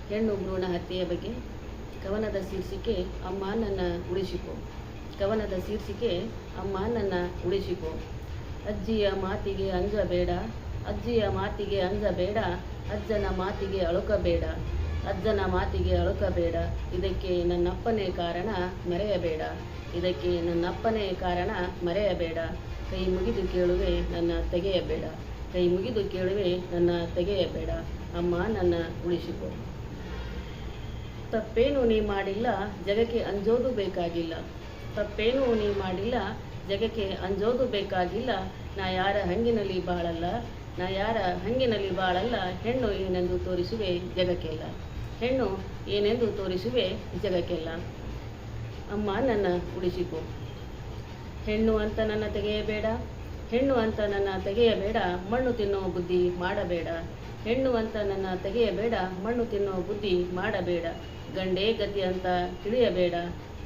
ಹೆಣ್ಣು ಭ್ರೂಣ ಹತ್ಯೆಯ ಬಗ್ಗೆ ಕವನದ ಶೀರ್ಷಿಕೆ ಅಮ್ಮ ನನ್ನ ಉಳಿಸಿಕೊ. ಕವನದ ಶೀರ್ಷಿಕೆ ಅಮ್ಮ ನನ್ನ ಉಳಿಸಿಕೊ. ಅಜ್ಜಿಯ ಮಾತಿಗೆ ಅಂಜಬೇಡ, ಅಜ್ಜಿಯ ಮಾತಿಗೆ ಅಂಜಬೇಡ, ಅಜ್ಜನ ಮಾತಿಗೆ ಅಳುಕಬೇಡ, ಅಜ್ಜನ ಮಾತಿಗೆ ಅಳುಕಬೇಡ. ಇದಕ್ಕೆ ನನ್ನಪ್ಪನೇ ಕಾರಣ ಮರೆಯಬೇಡ, ಇದಕ್ಕೆ ನನ್ನಪ್ಪನೇ ಕಾರಣ ಮರೆಯಬೇಡ. ಕೈ ಮುಗಿದು ಕೇಳುವೆ ನನ್ನ ತೆಗೆಯಬೇಡ, ಕೈ ಮುಗಿದು ಕೇಳುವೆ ನನ್ನ ತೆಗೆಯಬೇಡ. ಅಮ್ಮ ನನ್ನ ಉಳಿಸಿಕೊ. ತಪ್ಪೇನು ನೀ ಮಾಡಿಲ್ಲ, ಜಗಕ್ಕೆ ಅಂಜೋದು ಬೇಕಾಗಿಲ್ಲ. ತಪ್ಪೇನು ನೀ ಮಾಡಿಲ್ಲ, ಜಗಕ್ಕೆ ಅಂಜೋದು ಬೇಕಾಗಿಲ್ಲ. ನಾ ಯಾರ ಹಂಗಿನಲ್ಲಿ ಬಾಳಲ್ಲ, ನಾ ಯಾರ ಹಂಗಿನಲ್ಲಿ ಬಾಳಲ್ಲ. ಹೆಣ್ಣು ಏನೆಂದು ತೋರಿಸುವೆ ಜಗಕ್ಕೆಲ್ಲ, ಹೆಣ್ಣು ಏನೆಂದು ತೋರಿಸುವೆ ಜಗಕ್ಕೆಲ್ಲ. ಅಮ್ಮ ನನ್ನ ಉಳಿಸಿಕೊ. ಹೆಣ್ಣು ಅಂತ ನನ್ನ ತೆಗೆಯಬೇಡ, ಹೆಣ್ಣು ಅಂತ ನನ್ನ ತೆಗೆಯಬೇಡ. ಮಣ್ಣು ತಿನ್ನೋ ಬುದ್ಧಿ ಮಾಡಬೇಡ, ಹೆಣ್ಣು ಅಂತ ನನ್ನ ತೆಗೆಯಬೇಡ. ಮಣ್ಣು ತಿನ್ನೋ ಬುದ್ಧಿ ಮಾಡಬೇಡ. ಗಂಡೇ ಗತಿ ಅಂತ ತಿಳಿಯಬೇಡ.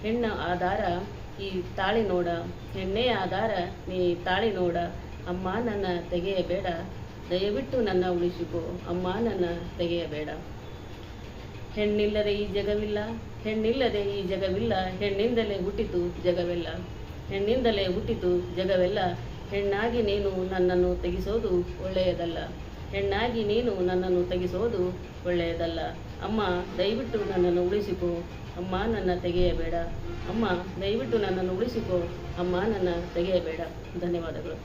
ಹೆಣ್ಣ ಆಧಾರ ಈ ತಾಳಿ ನೋಡ, ಹೆಣ್ಣೇ ಆಧಾರ ನೀ ತಾಳಿ ನೋಡ. ಅಮ್ಮ ನನ್ನ ತೆಗೆಯಬೇಡ, ದಯವಿಟ್ಟು ನನ್ನ ಉಳಿಸಿಕೊ. ಅಮ್ಮ ನನ್ನ ತೆಗೆಯಬೇಡ. ಹೆಣ್ಣಿಲ್ಲದೆ ಈ ಜಗವಿಲ್ಲ, ಹೆಣ್ಣಿಲ್ಲದೆ ಈ ಜಗವಿಲ್ಲ. ಹೆಣ್ಣಿಂದಲೇ ಹುಟ್ಟಿತು ಜಗವೆಲ್ಲ, ಹೆಣ್ಣಿಂದಲೇ ಹುಟ್ಟಿತು ಜಗವೆಲ್ಲ. ಹೆಣ್ಣಾಗಿ ನೀನು ನನ್ನನ್ನು ತೆಗೆಸೋದು ಒಳ್ಳೆಯದಲ್ಲ, ಹೆಣ್ಣಾಗಿ ನೀನು ನನ್ನನ್ನು ತೆಗೆಸೋದು ಒಳ್ಳೆಯದಲ್ಲ. ಅಮ್ಮ ದಯವಿಟ್ಟು ನನ್ನನ್ನು ಉಳಿಸಿಕೊ. ಅಮ್ಮ ನನ್ನ ತೆಗೆಯಬೇಡ. ಅಮ್ಮ ದಯವಿಟ್ಟು ನನ್ನನ್ನು ಉಳಿಸಿಕೊ. ಅಮ್ಮ ನನ್ನ ತೆಗೆಯಬೇಡ. ಧನ್ಯವಾದಗಳು.